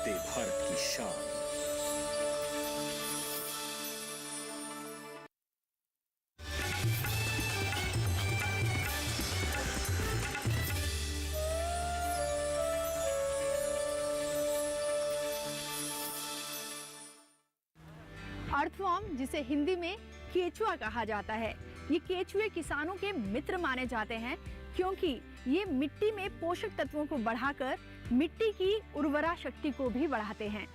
वंदे भारत की शान। अर्थवर्म, जिसे हिंदी में केचुआ कहा जाता है, ये केचुए किसानों के मित्र माने जाते हैं क्योंकि ये मिट्टी में पोषक तत्वों को बढ़ाकर मिट्टी की उर्वरा शक्ति को भी बढ़ाते हैं।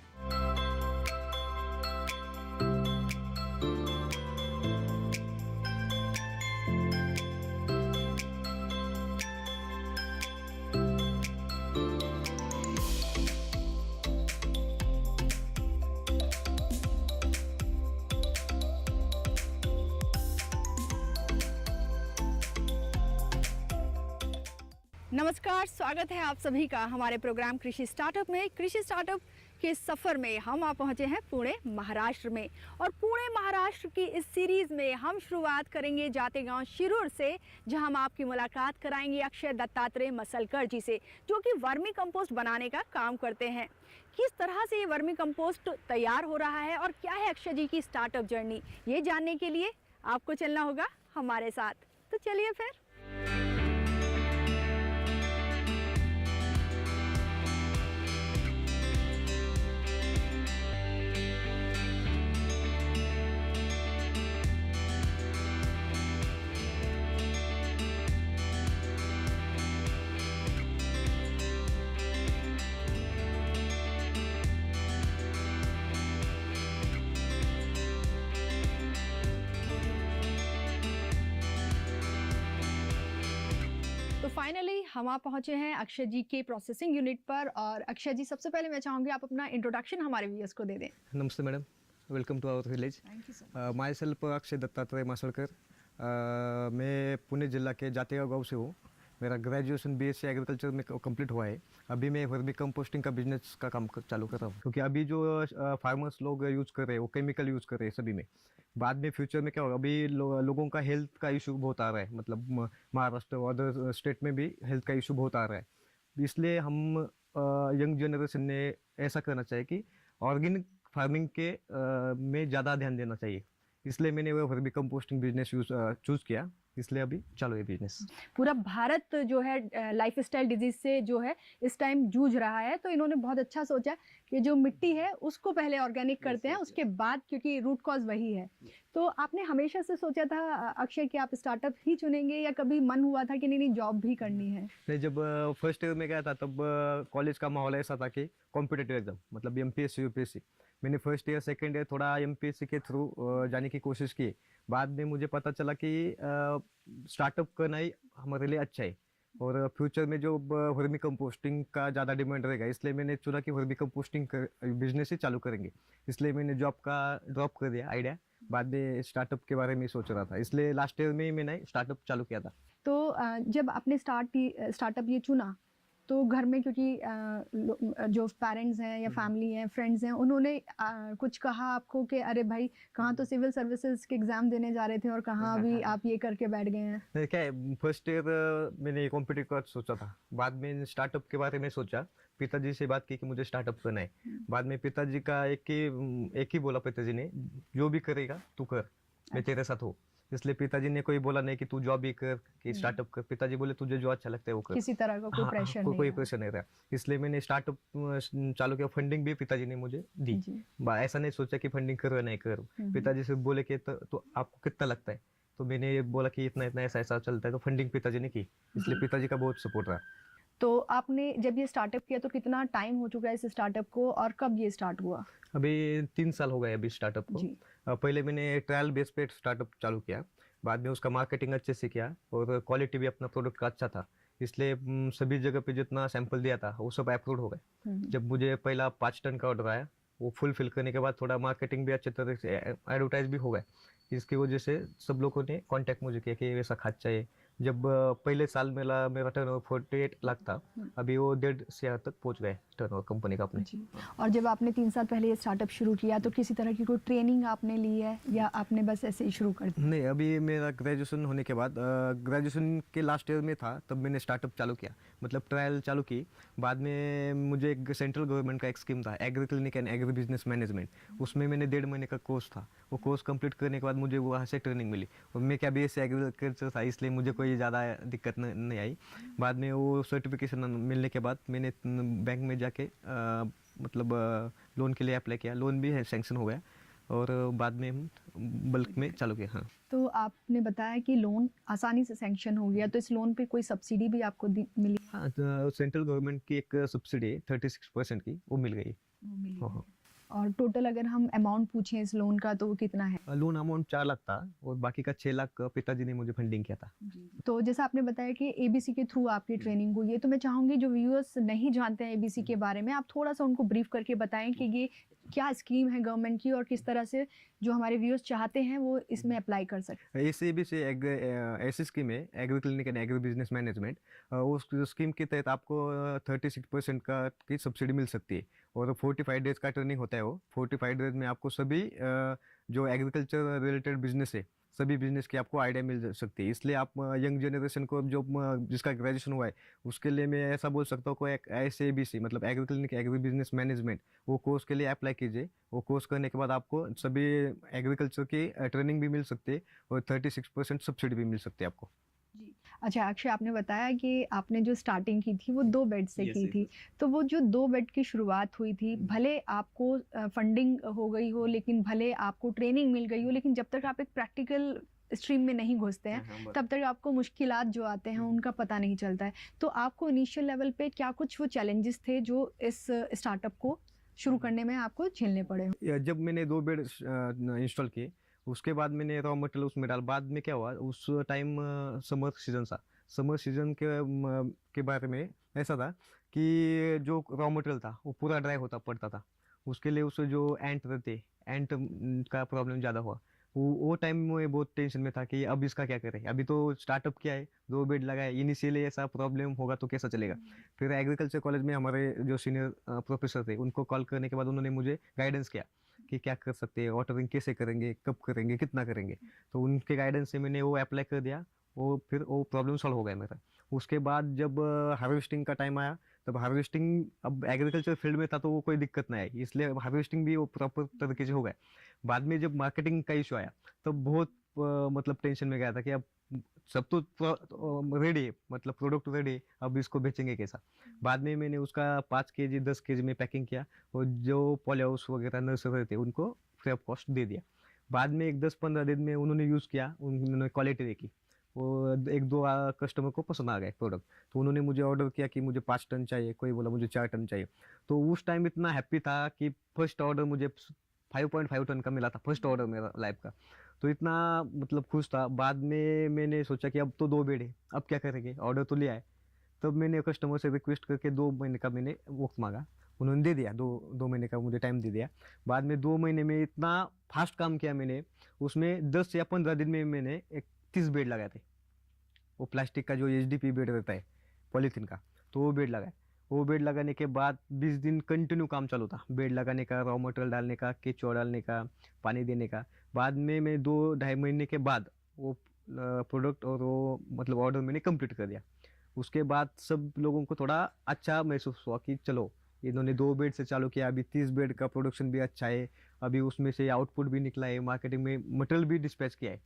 नमस्कार, स्वागत है आप सभी का हमारे प्रोग्राम कृषि स्टार्टअप में। कृषि स्टार्टअप के सफ़र में हम आ पहुंचे हैं पुणे महाराष्ट्र में, और पुणे महाराष्ट्र की इस सीरीज़ में हम शुरुआत करेंगे जाते गांव शिरूर से, जहां हम आपकी मुलाकात कराएंगे अक्षय दत्तात्रेय मसलकर जी से, जो कि वर्मी कंपोस्ट बनाने का काम करते हैं। किस तरह से ये वर्मी कंपोस्ट तैयार हो रहा है और क्या है अक्षय जी की स्टार्टअप जर्नी, ये जानने के लिए आपको चलना होगा हमारे साथ। तो चलिए फिर। तो फाइनली हम आप पहुंचे हैं अक्षय जी के प्रोसेसिंग यूनिट पर। और अक्षय जी, सबसे पहले मैं चाहूंगी आप अपना इंट्रोडक्शन हमारे व्यूअर्स को दे दें। नमस्ते madam, welcome to our village. Thank you so my self Akshay Dattatreya मासलकर। मैं पुणे जिला के जातेगांव गाँव से हूँ। मेरा ग्रेजुएशन बीएससी एग्रीकल्चर में कंप्लीट हुआ है। अभी मैं वर्मी कंपोस्टिंग का बिजनेस का काम चालू कर रहा हूँ, क्योंकि अभी जो फार्मर्स लोग यूज़ कर रहे हैं वो केमिकल यूज़ कर रहे हैं सभी में। बाद में फ्यूचर में क्या होगा, अभी लोगों का हेल्थ का इशू बहुत आ रहा है, मतलब महाराष्ट्र और अदर स्टेट में भी हेल्थ का इशू बहुत आ रहा है। इसलिए हम यंग जनरेशन ने ऐसा करना चाहिए कि ऑर्गेनिक फार्मिंग के में ज़्यादा ध्यान देना चाहिए। इसलिए मैंने वो वर्मी कंपोस्टिंग बिजनेस चूज़ किया, इसलिए अभी चालू है बिजनेस। पूरा भारत जो है लाइफस्टाइल डिजीज से जो है इस टाइम जूझ रहा है, तो इन्होंने बहुत अच्छा सोचा कि जो मिट्टी है उसको पहले ऑर्गेनिक करते हैं, उसके बाद, क्योंकि रूट कॉज वही है। तो आपने हमेशा से सोचा था अक्षय कि आप स्टार्टअप ही चुनेंगे, या कभी मन हुआ था कि नहीं जॉब भी करनी है? नहीं, जब फर्स्ट ईयर में गया था तब कॉलेज का माहौल ऐसा था कि कॉम्पिटेटिव एग्जाम, मतलब एमपीएससी यूपीएससी। मैंने फर्स्ट ईयर सेकंड ईयर थोड़ा एमपीएससी के थ्रू जाने की कोशिश की। बाद में मुझे पता चला कि स्टार्टअप करना ही हमारे लिए अच्छा है, और फ्यूचर में जो वर्मी कंपोस्टिंग का ज़्यादा डिमांड रहेगा, इसलिए मैंने चुना कि वर्मी कंपोस्टिंग बिजनेस ही चालू करेंगे। इसलिए मैंने जॉब का ड्रॉप कर दिया आइडिया, बाद में स्टार्टअप के बारे में सोच रहा था। इसलिए लास्ट ईयर में ही मैंने स्टार्टअप चालू किया था। तो जब आपने स्टार्टअप ये चुना, तो घर में, क्योंकि जो पेरेंट्स हैं या फैमिली हैं, फ्रेंड्स हैं, उन्होंने कुछ कहा आपको कि अरे भाई, कहाँ तो सिविल सर्विसेज के एग्जाम देने जा रहे थे और कहाँ अभी आप ये करके बैठ गए हैं? नहीं, क्या है, फर्स्ट ईयर मैंने कॉम्पिटिटिव का सोचा था, बाद में स्टार्टअप के बारे में सोचा। पिताजी से बात की कि मुझे स्टार्टअप करना है। बाद में पिताजी का एक ही बोला पिताजी ने, जो भी करेगा तू कर, मैं तेरे साथ हूँ। इसलिए पिताजी ने कोई बोला नहीं कि तू जॉब ही कर कि स्टार्टअप कर। पिताजी बोले तुझे जो अच्छा लगता है वो कर, किसी तरह का कोई प्रेशर नहीं, कोई प्रेशर नहीं रहा। इसलिए मैंने स्टार्टअप चालू किया। फंडिंग भी पिताजी ने मुझे दी। ऐसा नहीं सोचा कि फंडिंग करो या नहीं करो। पिताजी से बोले कि तो आपको कितना लगता है, तो मैंने बोला कि इतना इतना ऐसा ऐसा चलता है, तो फंडिंग पिताजी ने की। इसलिए पिताजी का बहुत सपोर्ट रहा। तो आपने जब ये स्टार्टअप किया तो कितना टाइम हो चुका है इस स्टार्टअप को, और कब ये स्टार्ट हुआ? अभी 3 साल हो गए अभी स्टार्टअप को। पहले मैंने ट्रायल बेस पे स्टार्टअप चालू किया, बाद में उसका मार्केटिंग अच्छे से किया, और क्वालिटी भी अपना प्रोडक्ट का अच्छा था। इसलिए सभी जगह पे जितना सैंपल दिया था वो सब अप्रूव हो गए। जब मुझे पहला 5 टन का ऑर्डर आया, वो फुलफिल करने के बाद थोड़ा मार्केटिंग भी अच्छे तरह से एडवर्टाइज भी हो गए। इसकी वजह से सब लोगों ने कांटेक्ट मुझे किया कि वैसा खाद चाहिए, जब पहले साल मेरा मेरा टर्नओवर 48 लाख था, अभी वो 1.5 तक पहुंच गए टर्नओवर कंपनी का अपने। जी। और जब आपने 3 साल पहले ये स्टार्टअप शुरू किया तो किसी तरह की कोई ट्रेनिंग आपने ली है या आपने बस ऐसे ही शुरू कर दिया? नहीं, अभी मेरा ग्रेजुएशन होने के बाद ग्रेजुएशन के लास्ट ईयर में था तब मैंने स्टार्टअप चालू किया, मतलब ट्रायल चालू की। बाद में मुझे एक सेंट्रल गवर्नमेंट का एक स्कीम था, agree clinic and agri business management, उसमें मैंने 1.5 महीने का कोर्स था। वो कोर्स कंप्लीट करने के बाद मुझे वहाँ से ट्रेनिंग मिली, और मैं क्या BSc एग्रीकल्चर था, इसलिए मुझे कोई ज़्यादा दिक्कत नहीं आई। बाद में वो सर्टिफिकेशन मिलने के बाद मैंने बैंक में जाके मतलब लोन के लिए अप्लाई किया, लोन भी है सैंक्शन हो गया, और बाद में हम बल्क में चालू किया। हाँ, तो आपने बताया कि लोन आसानी से सैंक्शन हो गया, तो इस लोन पे कोई सब्सिडी भी आपको मिली? हाँ, तो सेंट्रल गवर्नमेंट की एक सब्सिडी है 36% की, वो मिल गई। वो मिली हाँ, है। हाँ। और टोटल अगर हम अमाउंट पूछें इस लोन का तो वो कितना है? लोन अमाउंट 4 लाख था, और बाकी का 6 लाख पिताजी ने मुझे फंडिंग किया था। तो जैसा आपने बताया कि एबीसी के थ्रू आपकी ट्रेनिंग हुई है, तो मैं चाहूंगी जो व्यूअर्स नहीं जानते हैं एबीसी के बारे में, आप थोड़ा सा उनको ब्रीफ करके बताएं कि ये क्या स्कीम है गवर्नमेंट की और किस तरह से जो हमारे व्यूअर्स चाहते हैं वो इसमें अप्लाई कर सकते ऐसे भी से ऐसी स्कीम है, agree clinic and agri business management. उस स्कीम के तहत आपको 36% का की सब्सिडी मिल सकती है, और 45 डेज का ट्रेनिंग होता है। वो 45 डेज में आपको सभी जो एग्रीकल्चर रिलेटेड बिजनेस है, सभी बिजनेस की आपको आइडिया मिल सकती है। इसलिए आप यंग जनरेशन को, जो जिसका ग्रेजुएशन हुआ है, उसके लिए मैं ऐसा बोल सकता हूँ को एक SABC मतलब agree clinic agri business management, वो कोर्स के लिए अप्लाई कीजिए। वो कोर्स करने के बाद आपको सभी एग्रीकल्चर की ट्रेनिंग भी मिल सकती है, और 36% सब्सिडी भी मिल सकती है आपको। जी। अच्छा अक्षय, आपने बताया कि आपने जो स्टार्टिंग की थी वो 2 बेड से Yes, की yes. थी, तो वो जो 2 बेड की शुरुआत हुई थी, भले आपको फंडिंग हो गई हो, लेकिन भले आपको ट्रेनिंग मिल गई हो, लेकिन जब तक आप एक प्रैक्टिकल स्ट्रीम में नहीं घुसते हैं तब तक आपको मुश्किलात जो आते हैं उनका पता नहीं चलता है। तो आपको इनिशियल लेवल पे क्या कुछ वो चैलेंजेस थे जो इस स्टार्टअप को शुरू करने में आपको झेलने पड़े हो? जब मैंने 2 बेड इंस्टॉल किए, उसके बाद मैंने रॉ मटेरियल उसमें डाल। बाद में क्या हुआ, उस टाइम समर सीजन था। समर सीजन के बारे में ऐसा था कि जो रॉ मटेरियल था वो पूरा ड्राई होता पड़ता था। उसके लिए उससे जो एंट रहते, एंट का प्रॉब्लम ज़्यादा हुआ। वो टाइम में बहुत टेंशन में था कि अब इसका क्या करें। अभी तो स्टार्टअप किया है, 2 बेड लगाए, इनिशियली ऐसा प्रॉब्लम होगा तो कैसा चलेगा। फिर एग्रीकल्चर कॉलेज में हमारे जो सीनियर प्रोफेसर थे, उनको कॉल करने के बाद उन्होंने मुझे गाइडेंस किया कि क्या कर सकते हैं, वाटरिंग कैसे करेंगे, कब करेंगे, कितना करेंगे। तो उनके गाइडेंस से मैंने वो अप्लाई कर दिया, वो फिर वो प्रॉब्लम सॉल्व हो गया मेरा। उसके बाद जब हार्वेस्टिंग का टाइम आया, तब हार्वेस्टिंग, अब एग्रीकल्चर फील्ड में था तो वो कोई दिक्कत नहीं आई, इसलिए हार्वेस्टिंग भी वो प्रॉपर तरीके से हो गया। बाद में जब मार्केटिंग का इशू आया तब बहुत मतलब टेंशन में गया था कि अब सब तो रेडी है, मतलब प्रोडक्ट रेडी है, अब इसको बेचेंगे कैसा। बाद में मैंने उसका 5 kg 10 kg में पैकिंग किया, और जो पॉली हाउस वगैरह नर्सरी थे उनको फ्री ऑफ कॉस्ट दे दिया। बाद में एक 10-15 दिन में उन्होंने यूज़ किया, उन्होंने क्वालिटी देखी, वो 1-2 कस्टमर को पसंद आ गए प्रोडक्ट, तो उन्होंने मुझे ऑर्डर किया कि मुझे 5 टन चाहिए, कोई बोला मुझे 4 टन चाहिए। तो उस टाइम इतना हैप्पी था कि फर्स्ट ऑर्डर मुझे 5.5 टन का मिला था, फर्स्ट ऑर्डर मेरा लाइफ का। तो इतना मतलब खुश था। बाद में मैंने सोचा कि अब तो 2 बेड है, अब क्या करेंगे, ऑर्डर तो लिया है। तब मैंने कस्टमर से रिक्वेस्ट करके 2 महीने का मैंने वक्त मांगा, उन्होंने दे दिया, 2 महीने का मुझे टाइम दे दिया। बाद में 2 महीने में इतना फास्ट काम किया मैंने, उसमें 10 या 15 दिन में मैंने 30 बेड लगाए थे। वो प्लास्टिक का जो HDP बेड रहता है, पॉलीथीन का, तो वो बेड लगाए। वो बेड लगाने के बाद 20 दिन कंटिन्यू काम चालू था, बेड लगाने का, रॉ मटेरियल डालने का, केचुआ डालने का, पानी देने का। बाद में मैं 2-2.5 महीने के बाद वो प्रोडक्ट और वो मतलब ऑर्डर मैंने कंप्लीट कर दिया। उसके बाद सब लोगों को थोड़ा अच्छा महसूस हुआ कि चलो, इन्होंने 2 बेड से चालू किया, अभी 30 बेड का प्रोडक्शन भी अच्छा है, अभी उसमें से आउटपुट भी निकला है, मार्केटिंग में मटेरियल भी डिस्पैच किया है।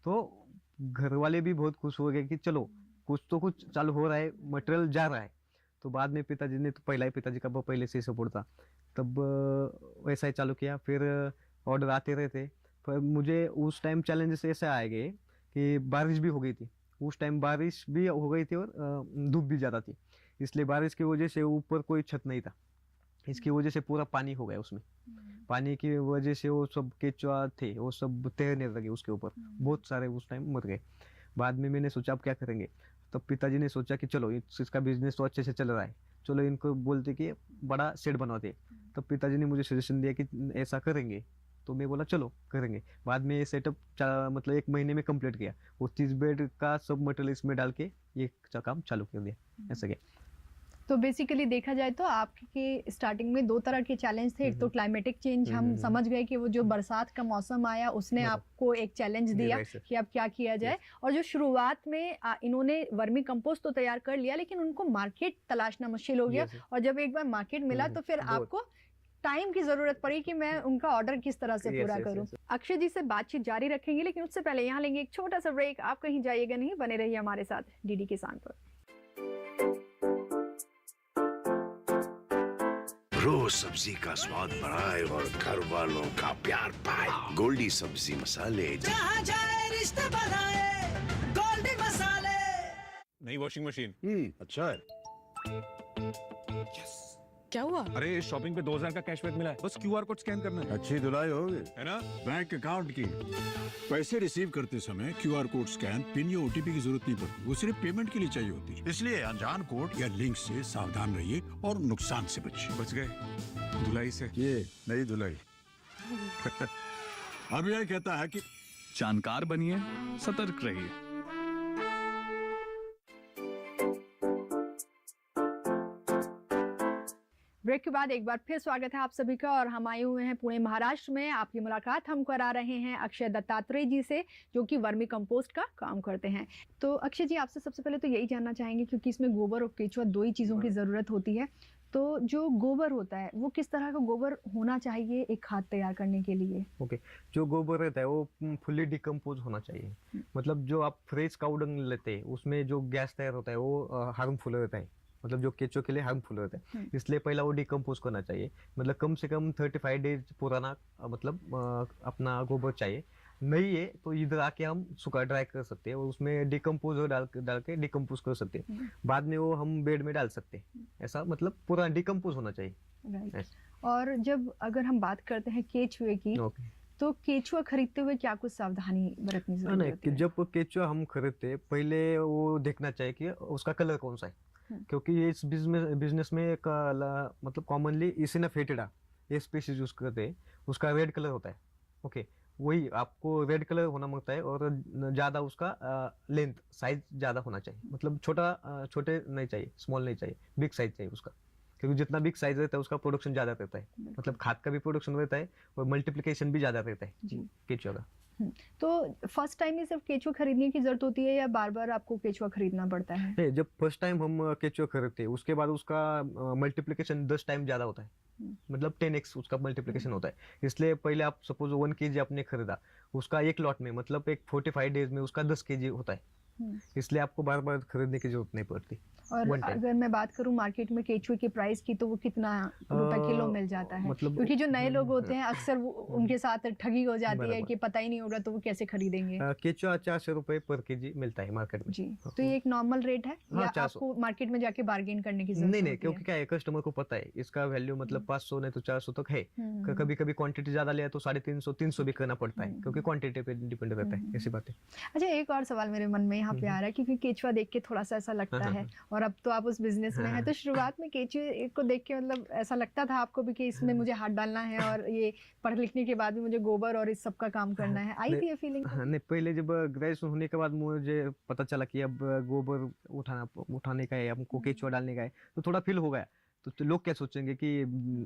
तो घर वाले भी बहुत खुश हो गए कि चलो कुछ तो कुछ चालू हो रहा है, मटेरियल जा रहा है। तो बाद में पिताजी ने, तो पहला ही पिताजी का पहले से सपोर्ट था, तब वैसा ही चालू किया। फिर ऑर्डर आते रहते। पर मुझे उस टाइम चैलेंजेस ऐसे आए गए कि बारिश भी हो गई थी, उस टाइम बारिश भी हो गई थी, और धूप भी ज़्यादा थी, इसलिए बारिश की वजह से ऊपर कोई छत नहीं था, इसकी वजह से पूरा पानी हो गया उसमें। पानी की वजह से वो सब केचुआ थे, वो सब तैरने लगे उसके ऊपर, बहुत सारे उस टाइम मर गए। बाद में मैंने सोचा अब क्या करेंगे। तब पिताजी ने सोचा कि चलो इसका बिजनेस तो अच्छे से चल रहा है, चलो इनको बोलते कि बड़ा शेड बनवाते। तब पिताजी ने मुझे सजेशन दिया कि ऐसा करेंगे तो मैं बोला चलो करेंगे। बाद में सेटअप मतलब 1 महीने में कंप्लीट किया, वो 30 बेड का सब मटेरियल इसमें डाल के ये काम चालू कर दिया। ऐसा क्या। तो बेसिकली देखा जाए तो आपके स्टार्टिंग में 2 तरह के चैलेंज थे। एक तो क्लाइमेटिक चेंज, हम समझ गए कि वो जो बरसात का मौसम आया उसने आपको एक चैलेंज दिया कि अब क्या किया जाए, और जो शुरुआत में इन्होंने वर्मी कंपोस्ट तो तैयार कर लिया लेकिन उनको मार्केट तलाशना मुश्किल हो गया, और जब एक बार मार्केट मिला तो फिर आपको टाइम की जरूरत पड़ी कि मैं उनका ऑर्डर किस तरह से पूरा करूं। अक्षय जी से बातचीत जारी रखेंगे, लेकिन उससे पहले यहाँ लेंगे एक छोटा सा ब्रेक। आप कहीं जाइएगा नहीं, बने रहिए हमारे साथ डीडी किसान पर। रोज सब्जी का स्वाद बढ़ाए और घर वालों का प्यार पाए, गोल्डी सब्जी मसाले। जहाँ जाए रिश्ते बनाए, गोल्डी मसाले। नई वॉशिंग मशीन। अच्छा है। क्या हुआ? अरे शॉपिंग पे 2000 का कैशबैक मिला है, बस क्यूआर कोड स्कैन करना है। अच्छी धुलाई होगी है ना? बैंक अकाउंट की। पैसे रिसीव करते समय क्यूआर कोड स्कैन, पिन या ओटीपी की जरूरत नहीं पड़ती, वो सिर्फ पेमेंट के लिए चाहिए होती है। इसलिए अनजान कोड या लिंक से सावधान रहिए और नुकसान से बचिए। बच गए धुलाई से। ये नई धुलाई। अब यह कहता है कि जानकार बनिए, सतर्क रहिए। ब्रेक के बाद एक बार फिर स्वागत है आप सभी का, और हम आए हुए हैं पुणे महाराष्ट्र में। आपकी मुलाकात हम करा रहे हैं अक्षय दत्तात्रेय जी से, जो कि वर्मी कंपोस्ट का काम करते हैं। तो अक्षय जी, आपसे सबसे पहले तो यही जानना चाहेंगे, क्योंकि इसमें गोबर और केचुआ 2 ही चीज़ों की ज़रूरत होती है, तो जो गोबर होता है वो किस तरह का गोबर होना चाहिए एक खाद तैयार करने के लिए? ओके, जो गोबर रहता है वो फुल्ली डिकम्पोज होना चाहिए। मतलब जो आप फ्रेश काऊ डंग लेते हैं उसमें जो गैस तैयार होता है वो हार्मफुल रहता है, मतलब जो केचुआ के लिए हार्मफुल रहता है। इसलिए पहला वो डिकम्पोज करना चाहिए, मतलब कम से कम 35 डेज पुराना मतलब अपना गोबर चाहिए। नहीं है तो इधर आके हम सूखा ड्राई कर सकते हैं और उसमें डिकम्पोजर डाल के डिकम्पोज कर सकते हैं। बाद में वो हम बेड में डाल सकते हैं। ऐसा मतलब पूरा डिकम्पोज होना चाहिए। राइट। और जब अगर हम बात करते हैं केचुए की, तो केचुआ खरीदते हुए क्या कुछ सावधानी बरतनी जरूरी होती है? जब केचुआ हम खरीदते पहले वो देखना चाहिए कि उसका कलर कौन सा है, क्योंकि इस बिजनेस में एक मतलब कॉमनली इसिना फेटिडा ये स्पीशीज यूज करते हैं, उसका रेड कलर होता है। ओके, वही आपको रेड कलर होना मांगता है, और ज़्यादा उसका लेंथ साइज ज़्यादा होना चाहिए, मतलब छोटे नहीं चाहिए, स्मॉल नहीं चाहिए, बिग साइज चाहिए उसका, क्योंकि जितना बिग साइज रहता है उसका प्रोडक्शन ज़्यादा रहता है, मतलब खाद का भी प्रोडक्शन रहता है और मल्टीप्लिकेशन भी ज़्यादा रहता है केचुआ का। तो फर्स्ट टाइम में सिर्फ केचुआ खरीदने की जरूरत होती है या बार बार आपको केचुआ खरीदना पड़ता है? नहीं, जब फर्स्ट टाइम हम केचुआ खरीदते हैं उसके बाद उसका मल्टीप्लिकेशन 10 टाइम ज़्यादा होता है, मतलब 10x उसका मल्टीप्लिकेशन होता है। इसलिए पहले आप सपोज 1 kg आपने खरीदा, उसका एक लॉट में मतलब एक 45 डेज में उसका 10 kg होता है, इसलिए आपको बार बार खरीदने की जरूरत नहीं पड़ती। और अगर मैं बात करूं मार्केट में केचुए के प्राइस की, तो वो कितना रुपए किलो मिल जाता है? मतलब क्योंकि जो नए लोग होते हैं अक्सर उनके साथ ठगी हो जाती है कि पता ही नहीं होगा, तो वो कैसे खरीदेंगे? केचुआ 400 रुपए पर केजी मिलता है मार्केट में। जी, तो ये एक नॉर्मल रेट है या आपको मार्केट में जाके बार्गेन करने की जरूरत? नहीं, क्योंकि क्या है, कस्टमर को पता है इसका वैल्यू मतलब 500 नहीं तो 400 तक है। कभी कभी क्वांटिटी ज्यादा लिया तो 350 300 भी करना पड़ता है, क्योंकि क्वांटिटी पे डिपेंड रहता है, ऐसी बात है। अच्छा, एक और सवाल मेरे मन में यहाँ पे आ रहा है, क्योंकि केचुआ देख के थोड़ा सा ऐसा लगता है, और अब तो आप उस बिजनेस में हैं, तो शुरुआत में केचुए को देख के मतलब ऐसा लगता था आपको भी कि इसमें मुझे हाथ डालना है और ये पढ़ लिखने के बाद भी मुझे गोबर और इस सब का काम करना है? आई थी ये फीलिंग? नहीं, पहले जब ग्रेजुएशन होने के बाद मुझे पता चला कि अब गोबर उठाने का है, हमको केचुआ डालने का है, तो थोड़ा फील हो गया। तो लोग क्या सोचेंगे कि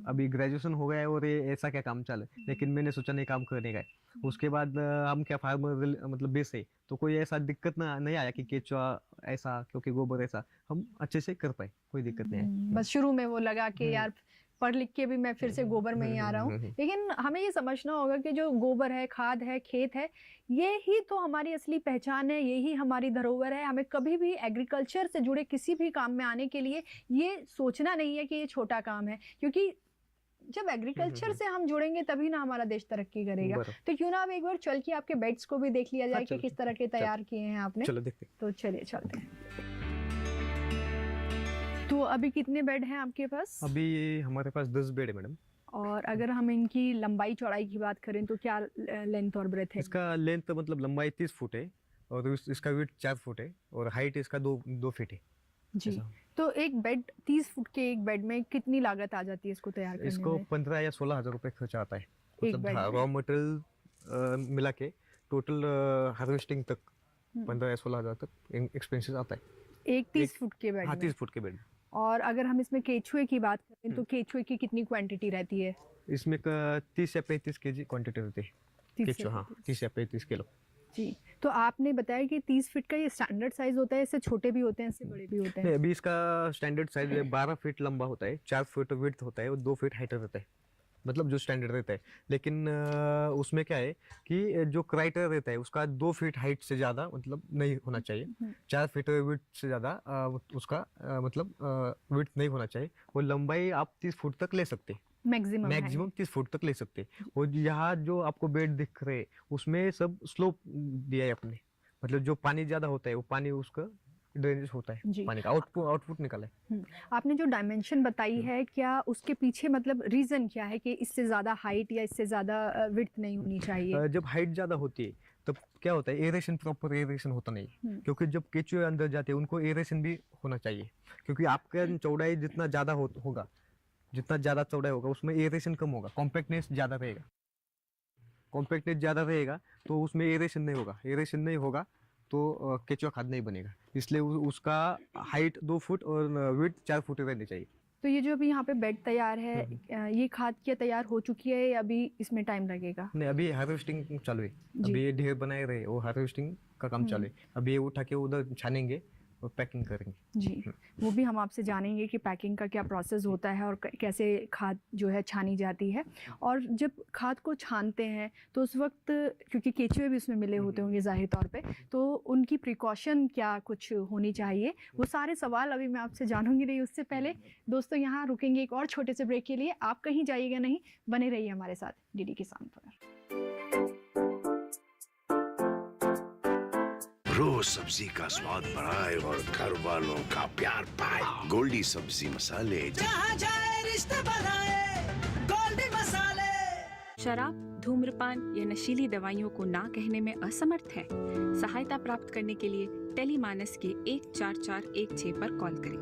अभी ग्रेजुएशन हो गया है और ये ऐसा क्या काम चल, लेकिन मैंने सोचा नहीं, काम करने का है। उसके बाद हम क्या फार्मर मतलब बेस है, तो कोई ऐसा दिक्कत नहीं आया कि केचुआ ऐसा, क्योंकि गोबर ऐसा, हम अच्छे से कर पाए, कोई दिक्कत नहीं है। बस शुरू में वो लगा कि यार पढ़ लिख के भी मैं फिर से गोबर में ही आ रहा हूँ, लेकिन हमें ये समझना होगा कि जो गोबर है, खाद है, खेत है, ये ही तो हमारी असली पहचान है, यही हमारी धरोहर है। हमें कभी भी एग्रीकल्चर से जुड़े किसी भी काम में आने के लिए ये सोचना नहीं है कि ये छोटा काम है, क्योंकि जब एग्रीकल्चर से हम जुड़ेंगे तभी ना हमारा देश तरक्की करेगा। तो क्यों ना अब एक बार चल के आपके बेड्स को भी देख लिया जाए कि किस तरह के तैयार किए हैं आपने। चलो देखते। तो चलिए चलते हैं। तो अभी कितने बेड हैं आपके पास? अभी हमारे पास 10 बेड है मैडम। और अगर हम इनकी लंबाई चौड़ाई की बात करें तो क्या लेंथ और ब्रेथ है? इसका लेंथ मतलब लंबाई 30 फुट है और इसका विड्थ 4 फुट है और हाइट इसका 2 फीट है जी। तो एक बेड 30 फुट के एक बेड में कितनी लागत आ जाती है इसको तैयार करने इसको में? 15 या 16 हज़ार रुपये खर्चा आता है। मतलब bed में? रॉ मटेरियल मिला के टोटल हार्वेस्टिंग तक 15-16 हज़ार तक एक्सपेंसेस आता है। एक 30 फुट के बेड हाँ, में? 30 फुट के बेड। और अगर हम इसमें केचुए की बात करें तो केचुए की कितनी क्वांटिटी रहती है? इसमें 30 या 35 केजी क्वांटिटी रहती है 30 केचुआ, से हाँ 35। 30 या 35 किलो। जी, तो आपने बताया कि 30 फीट का ये स्टैंडर्ड साइज होता है, इससे छोटे भी होते हैं, इससे बड़े भी होते नहीं, हैं? अभी इसका स्टैंडर्ड साइज 12 फीट लंबा होता है, 4 फीट विड्थ होता है और 2 फीट हाइट रहता है, मतलब जो स्टैंडर्ड रहता है। लेकिन उसमें क्या है कि जो क्राइटेरिया रहता है उसका 2 फीट हाइट से ज़्यादा मतलब नहीं होना चाहिए, 4 फीट विड्थ से ज़्यादा उसका मतलब विड्थ नहीं होना चाहिए, और लंबाई आप 30 फुट तक ले सकते हैं, मैक्सिमम है। मैक्सिमम 30 फुट तक ले सकते हैं। और यहाँ जो आपको बेड दिख रहे हैं उसमें सब स्लोप दिया है अपने, मतलब जो पानी ज़्यादा होता है वो पानी उसका ड्रेनेज होता है, जी। पानी का आउटपुट निकला है। आपने जो डायमेंशन बताई है, क्या उसके पीछे मतलब रीजन क्या है कि इससे ज्यादा हाइट या इससे ज्यादा विड्थ नहीं होनी चाहिए? जब हाइट ज़्यादा होती है तब क्या होता है, एरेशन प्रॉपर एरेशन होता नहीं है, क्योंकि जब केचुए अंदर जाते हैं उनको एरेशन भी होना चाहिए, क्योंकि आपका चौड़ाई जितना ज़्यादा होगा, जितना ज़्यादा चौड़ाई होगा उसमें एरेशन कम होगा, कॉम्पैक्टनेस ज़्यादा रहेगा। कॉम्पैक्टनेस ज़्यादा रहेगा तो उसमें एरेशन नहीं होगा, एरेशन नहीं होगा तो केचुआ खाद नहीं बनेगा, इसलिए उसका हाइट 2 फुट और विड्थ 4 फुट रहनी चाहिए। तो ये जो अभी यहाँ पे बेड तैयार है, ये खाद क्या तैयार हो चुकी है या अभी इसमें टाइम लगेगा? नहीं, अभी हार्वेस्टिंग चालू है, जी। अभी ये ढेर बनाए रहे वो हार्वेस्टिंग का काम चालू है, अभी ये उठा के उधर छानेंगे और पैकिंग करेंगे। जी, वो भी हम आपसे जानेंगे कि पैकिंग का क्या प्रोसेस होता है और कैसे खाद जो है छानी जाती है। और जब खाद को छानते हैं तो उस वक्त, क्योंकि केचुए भी उसमें मिले होते होंगे ज़ाहिर तौर पे, तो उनकी प्रिकॉशन क्या कुछ होनी चाहिए, वो सारे सवाल अभी मैं आपसे जानूंगी नहीं। उससे पहले दोस्तों यहाँ रुकेंगे एक और छोटे से ब्रेक के लिए, आप कहीं जाइएगा नहीं, बने रहिए हमारे साथ डीडी किसान पर। रोज सब्जी का स्वाद बढ़ाए और घर वालों का प्यार पाए। गोल्डी सब्जी मसाले। जहाँ जाए रिश्ते बनाए गोल्डी मसाले। शराब, धूम्रपान या नशीली दवाइयों को ना कहने में असमर्थ है? सहायता प्राप्त करने के लिए टेलीमानस के 14416 पर कॉल करें।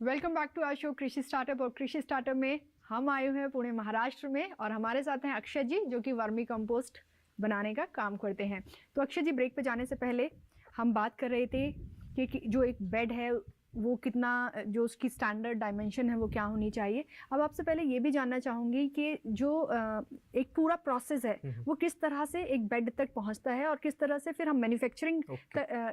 Welcome back to our show कृषि स्टार्टअप। और कृषि स्टार्टअप में हम आए हुए हैं पुणे महाराष्ट्र में, और हमारे साथ हैं अक्षय जी, जो कि वर्मी कंपोस्ट बनाने का काम करते हैं। तो अक्षय जी, ब्रेक पे जाने से पहले हम बात कर रहे थे कि जो एक बेड है वो कितना, जो उसकी स्टैंडर्ड डायमेंशन है वो क्या होनी चाहिए। अब आपसे पहले ये भी जानना चाहूँगी कि जो एक पूरा प्रोसेस है वो किस तरह से एक बेड तक पहुँचता है, और किस तरह से फिर हम मैन्युफैक्चरिंग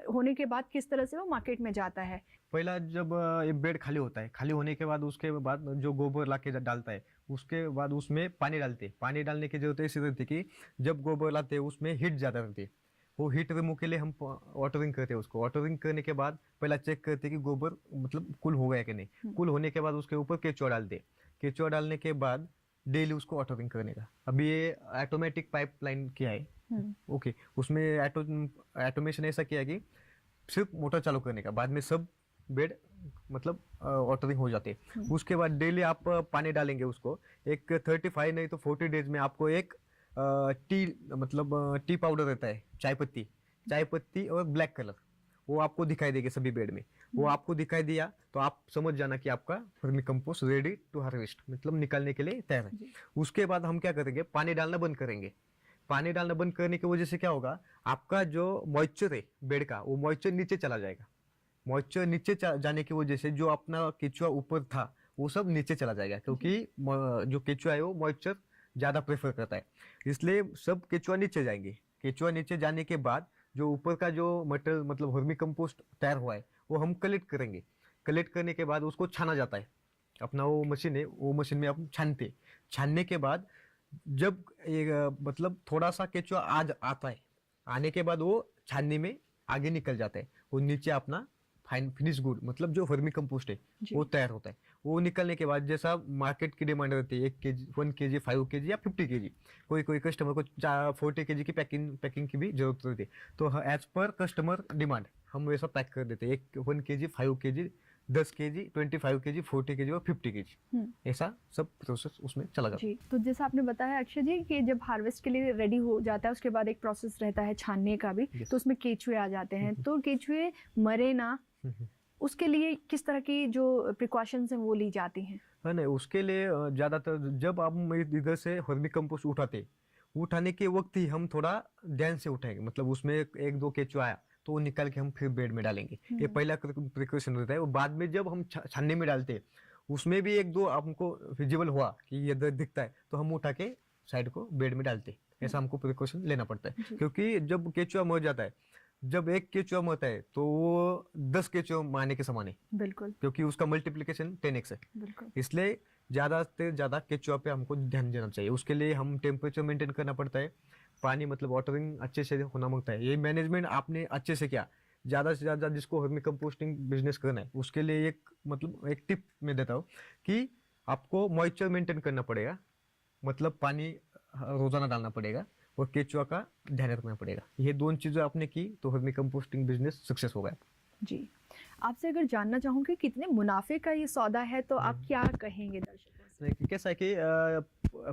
होने के बाद किस तरह से वो मार्केट में जाता है। पहला जब ये बेड खाली होता है, खाली होने के बाद उसके बाद जो गोबर ला के डालता है, उसके बाद उसमें पानी डालते हैं। पानी डालने की जरूरत ऐसी रहती है कि जब गोबर लाते हैं उसमें हीट ज़्यादा रहती है, वो हीट रिमूव के लिए हम वाटरिंग करते हैं उसको। वाटरिंग करने के बाद पहला चेक करते हैं कि गोबर मतलब कुल हो गया कि नहीं। कुल होने के बाद उसके ऊपर केचुआ डालते हैं। केचुआ डालने के बाद डेली उसको वाटरिंग करने का। अभी ये ऑटोमेटिक पाइपलाइन किया है, ओके, उसमें ऑटोमेशन ऐसा किया कि सिर्फ मोटर चालू करने का, बाद में सब बेड मतलब वाटरिंग हो जाते हैं। उसके बाद डेली आप पानी डालेंगे उसको, एक 35 नहीं तो 40 डेज में आपको एक टी मतलब टी पाउडर रहता है, चाय पत्ती और ब्लैक कलर, वो आपको दिखाई देगी सभी बेड में। वो आपको दिखाई दिया तो आप समझ जाना कि आपका vermicompost ready to harvest, मतलब निकालने के लिए तैयार है। उसके बाद हम क्या करेंगे, पानी डालना बंद करेंगे। पानी डालना बंद करने की वजह से क्या होगा, आपका जो मॉइस्चर है बेड का, वो मॉइस्चर नीचे चला जाएगा। मॉइस्चर नीचे जाने की वजह से जो अपना केचुआ ऊपर था वो सब नीचे चला जाएगा, क्योंकि जो केचुआ है वो मॉइस्चर ज़्यादा प्रेफर करता है, इसलिए सब केचुआ नीचे जाएंगे। केचुआ नीचे जाने के बाद जो ऊपर का जो मटेरियल मतलब वर्मी कंपोस्ट तैयार हुआ है वो हम कलेक्ट करेंगे। कलेक्ट करने के बाद उसको छाना जाता है, अपना वो मशीन है, वो मशीन में हम छानते। छानने के बाद जब मतलब थोड़ा सा केचुआ आता है, आने के बाद वो छानने में आगे निकल जाता है, वो नीचे अपना फाइन फिनिश गुड मतलब जो वर्मी कंपोस्ट है वो तैयार होता है। वो निकलने के बाद जैसा मार्केट की डिमांड रहती है, 1 kg, 1 kg, 5 kg या 50 kg, कोई कस्टमर को 40 kg की पैकिंग की भी जरूरत रहती है, तो एज पर कस्टमर डिमांड हम वैसा पैक कर देते हैं। 1 kg, 5 kg, 10 kg, 25 kg, 40 kg और 50 kg, ऐसा सब प्रोसेस उसमें चला जाता है। जी, तो जैसा आपने बताया अक्षय जी कि जब हार्वेस्ट के लिए रेडी हो जाता है उसके बाद एक प्रोसेस रहता है छानने का भी, तो उसमें केचुए आ जाते हैं। तो केचुए मरे ना, उसके लिए किस तरह की जो प्रिकॉशंस हैं वो ली जाती हैं? है ना, उसके लिए ज़्यादातर जब आप इधर से वर्मी कंपोस्ट उठाने के वक्त ही हम थोड़ा ध्यान से उठाएंगे, मतलब उसमें एक दो केचुआ आया तो वो निकाल के हम फिर बेड में डालेंगे। ये पहला प्रिकॉशन रहता है। वो बाद में जब हम छानने में डालते हैं उसमें भी एक दो हमको विजिबल हुआ कि ये दिखता है तो हम उठा के साइड को बेड में डालते हैं। ऐसा हमको प्रिकॉशन लेना पड़ता है, क्योंकि जब केचुआ मर जाता है, जब एक केचुआ मरता है तो वो 10 केचुआ मारने के समान है। बिल्कुल, क्योंकि उसका मल्टीप्लिकेशन 10x है। बिल्कुल। इसलिए ज़्यादा से ज़्यादा केचुआ पे हमको ध्यान देना चाहिए। उसके लिए हम टेम्परेचर मेंटेन करना पड़ता है, पानी मतलब वाटरिंग अच्छे से होना पड़ता है। ये मैनेजमेंट आपने अच्छे से किया, ज़्यादा से ज़्यादा जिसको वर्मी कंपोस्टिंग बिजनेस करना है उसके लिए एक टिप मैं देता हूँ कि आपको मॉइस्चर मेंटेन करना पड़ेगा, मतलब पानी रोज़ाना डालना पड़ेगा और केचुआ का ध्यान रखना पड़ेगा। ये दोनों चीज़ें आपने की तो वर्मी कंपोस्टिंग बिजनेस सक्सेस होगा। जी, आपसे अगर जानना चाहूँ कि कितने मुनाफे का ये सौदा है तो आप क्या कहेंगे दर्शकों से? नहीं, कैसा है कि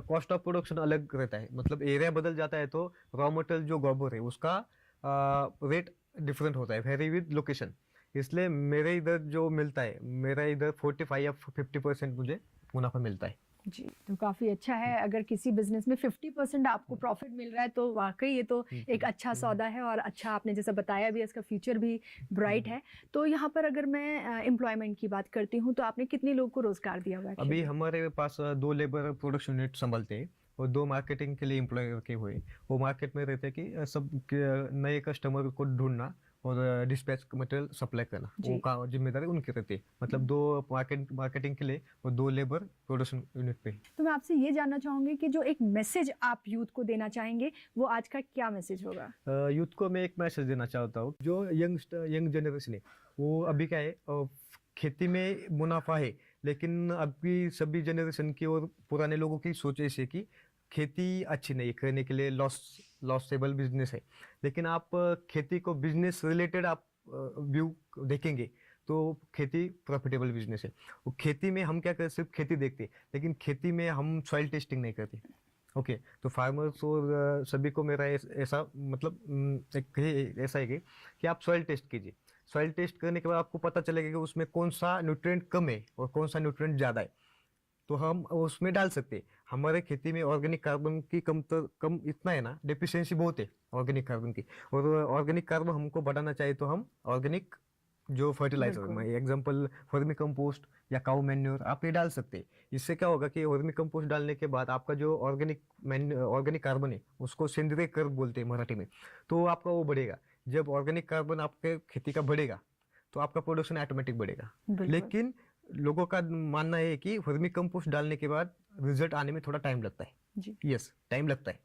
कॉस्ट ऑफ प्रोडक्शन अलग रहता है, मतलब एरिया बदल जाता है तो रॉ मटेरियल जो गोबर है उसका रेट डिफरेंट होता है, वेरी विद लोकेशन। इसलिए मेरे इधर जो मिलता है, मेरा इधर 45 या 50% मुझे मुनाफा मिलता है। जी, तो काफ़ी अच्छा है। अगर किसी बिजनेस में 50% आपको प्रॉफिट मिल रहा है तो वाकई ये तो एक अच्छा सौदा है और अच्छा आपने जैसा बताया भी, इसका फ्यूचर भी ब्राइट है। तो यहाँ पर अगर मैं एम्प्लॉयमेंट की बात करती हूँ तो आपने कितने लोगों को रोजगार दिया हुआ है? अभी हमारे पास 2 लेबर प्रोडक्शन यूनिट संभालते हैं और 2 मार्केटिंग के लिए एम्प्लॉय रखे हुए हैं। वो मार्केट में रहते हैं कि सब नए कस्टमर को ढूंढना और डिस्पैच मटेरियल सप्लाई करना, वो का जिम्मेदारी उनकी रहती है। मतलब 2 मार्केटिंग के लिए और 2 लेबर प्रोडक्शन यूनिट पे। तो मैं आपसे ये जानना चाहूँगी कि जो एक मैसेज आप यूथ को देना चाहेंगे वो आज का क्या मैसेज होगा? यूथ को मैं एक मैसेज देना चाहता हूँ, जो यंग जनरेशन है वो अभी क्या है, खेती में मुनाफा है, लेकिन अभी सभी जनरेशन की और पुराने लोगों की सोच ऐसी है कि खेती अच्छी नहीं करने के लिए, लॉसेबल बिजनेस है। लेकिन आप खेती को बिजनेस रिलेटेड आप व्यू देखेंगे तो खेती प्रॉफिटेबल बिजनेस है। वो खेती में हम क्या करते, सिर्फ खेती देखते, लेकिन खेती में हम सॉइल टेस्टिंग नहीं करते। ओके, तो फार्मर्स और सभी को मेरा ऐसा मतलब ऐसा है कि आप सॉइल टेस्ट कीजिए। सॉइल टेस्ट करने के बाद आपको पता चलेगा कि उसमें कौन सा न्यूट्रिएंट कम है और कौन सा न्यूट्रिएंट ज़्यादा है, तो हम उसमें डाल सकते हैं। हमारे खेती में ऑर्गेनिक कार्बन की कम इतना है ना, डेफिशिएंसी बहुत है ऑर्गेनिक कार्बन की, और ऑर्गेनिक कार्बन हमको बढ़ाना चाहिए तो हम ऑर्गेनिक जो फर्टिलाइजर, एग्जांपल वर्मी कंपोस्ट या काऊ मैन्योर आप ये डाल सकते हैं। इससे क्या होगा कि वर्मी कंपोस्ट डालने के बाद आपका जो ऑर्गेनिक कार्बन है उसको सेंद्रीय कर्ब बोलते हैं मराठी में, तो आपका वो बढ़ेगा। जब ऑर्गेनिक कार्बन आपके खेती का बढ़ेगा तो आपका प्रोडक्शन ऑटोमेटिक बढ़ेगा। लेकिन लोगों का मानना है कि वर्मी कंपोस्ट डालने के बाद रिजल्ट आने में थोड़ा टाइम लगता है। यस, टाइम लगता है,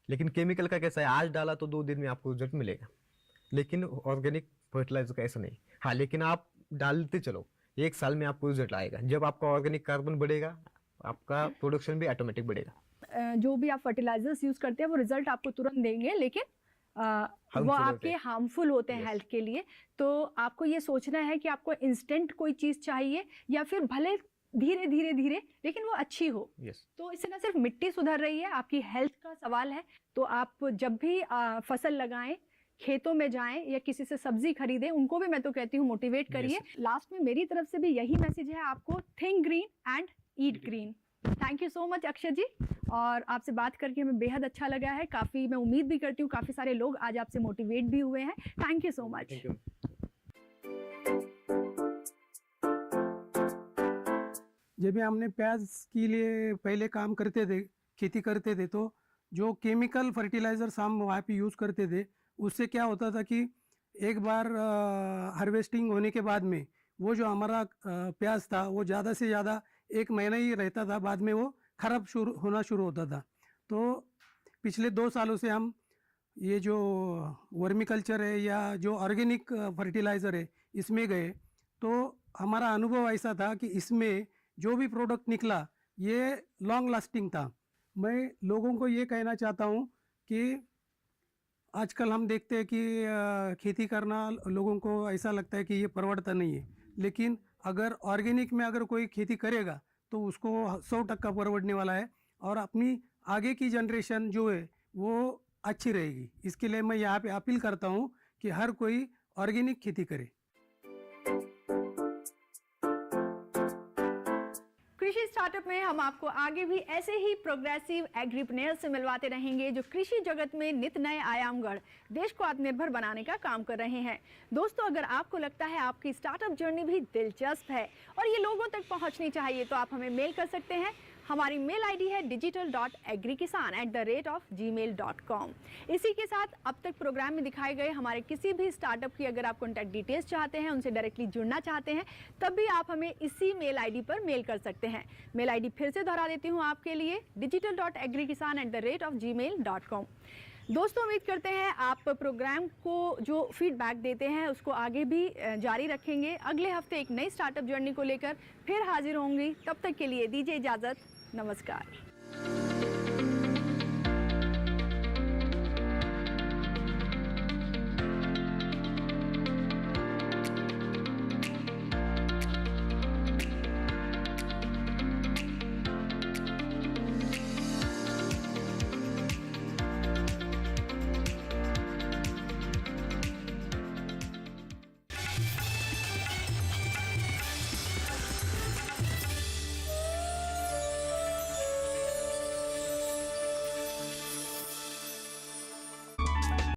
लेकिन केमिकल का कैसा है, आज डाला तो 2 दिन में आपको रिजल्ट मिलेगा, लेकिन ऑर्गेनिक फर्टिलाइजर का ऐसा नहीं। हाँ, लेकिन आप डालते चलो, 1 साल में आपको रिजल्ट आएगा। जब आपका ऑर्गेनिक कार्बन बढ़ेगा आपका प्रोडक्शन भी ऑटोमेटिक बढ़ेगा। जो भी आप फर्टिलाइजर्स यूज करते हैं वो रिजल्ट आपको तुरंत देंगे, लेकिन वो आपके हार्मफुल होते हैं हेल्थ के लिए। तो आपको ये सोचना है कि आपको इंस्टेंट कोई चीज़ चाहिए या फिर भले धीरे धीरे धीरे लेकिन वो अच्छी हो। तो इससे ना सिर्फ मिट्टी सुधर रही है, आपकी हेल्थ का सवाल है। तो आप जब भी फसल लगाएं, खेतों में जाएं या किसी से सब्जी खरीदें, उनको भी मैं तो कहती हूँ मोटिवेट करिए। लास्ट में मेरी तरफ से भी यही मैसेज है आपको, think green and eat green. Thank you so much Akshay ji, और आपसे बात करके हमें बेहद अच्छा लगा है। काफ़ी मैं उम्मीद भी करती हूँ काफ़ी सारे लोग आज आपसे मोटिवेट भी हुए हैं। Thank you so much. जब भी हमने प्याज के लिए पहले काम करते थे, खेती करते थे, तो जो केमिकल फर्टिलाइजर्स हम वहाँ पे यूज़ करते थे उससे क्या होता था कि एक बार हार्वेस्टिंग होने के बाद में वो जो हमारा प्याज था वो ज़्यादा से ज़्यादा 1 महीना ही रहता था, बाद में वो ख़राब होना शुरू होता था। तो पिछले 2 सालों से हम ये जो वर्मी कल्चर है या जो ऑर्गेनिक फर्टिलाइज़र है इसमें गए, तो हमारा अनुभव ऐसा था कि इसमें जो भी प्रोडक्ट निकला ये लॉन्ग लास्टिंग था। मैं लोगों को ये कहना चाहता हूँ कि आजकल हम देखते हैं कि खेती करना लोगों को ऐसा लगता है कि ये परवड़ता नहीं है, लेकिन अगर ऑर्गेनिक में अगर कोई खेती करेगा तो उसको 100% परवड़ने वाला है और अपनी आगे की जनरेशन जो है वो अच्छी रहेगी। इसके लिए मैं यहाँ पे अपील करता हूँ कि हर कोई ऑर्गेनिक खेती करे। कृषि स्टार्टअप में हम आपको आगे भी ऐसे ही प्रोग्रेसिव एग्रीप्रेन्योर से मिलवाते रहेंगे जो कृषि जगत में नित नए आयाम गढ़ देश को आत्मनिर्भर बनाने का काम कर रहे हैं। दोस्तों, अगर आपको लगता है आपकी स्टार्टअप जर्नी भी दिलचस्प है और ये लोगों तक पहुंचनी चाहिए तो आप हमें मेल कर सकते हैं। हमारी मेल आईडी है digital.agrikisan@gmail.com। इसी के साथ अब तक प्रोग्राम में दिखाए गए हमारे किसी भी स्टार्टअप की अगर आप कॉन्टैक्ट डिटेल्स चाहते हैं, उनसे डायरेक्टली जुड़ना चाहते हैं, तब भी आप हमें इसी मेल आईडी पर मेल कर सकते हैं। मेल आईडी फिर से दोहरा देती हूँ आपके लिए, digital.agrikisan@gmail.com। दोस्तों, उम्मीद करते हैं आप प्रोग्राम को जो फीडबैक देते हैं उसको आगे भी जारी रखेंगे। अगले हफ्ते एक नई स्टार्टअप जर्नी को लेकर फिर हाजिर होंगी। तब तक के लिए दीजिए इजाज़त। नमस्कार।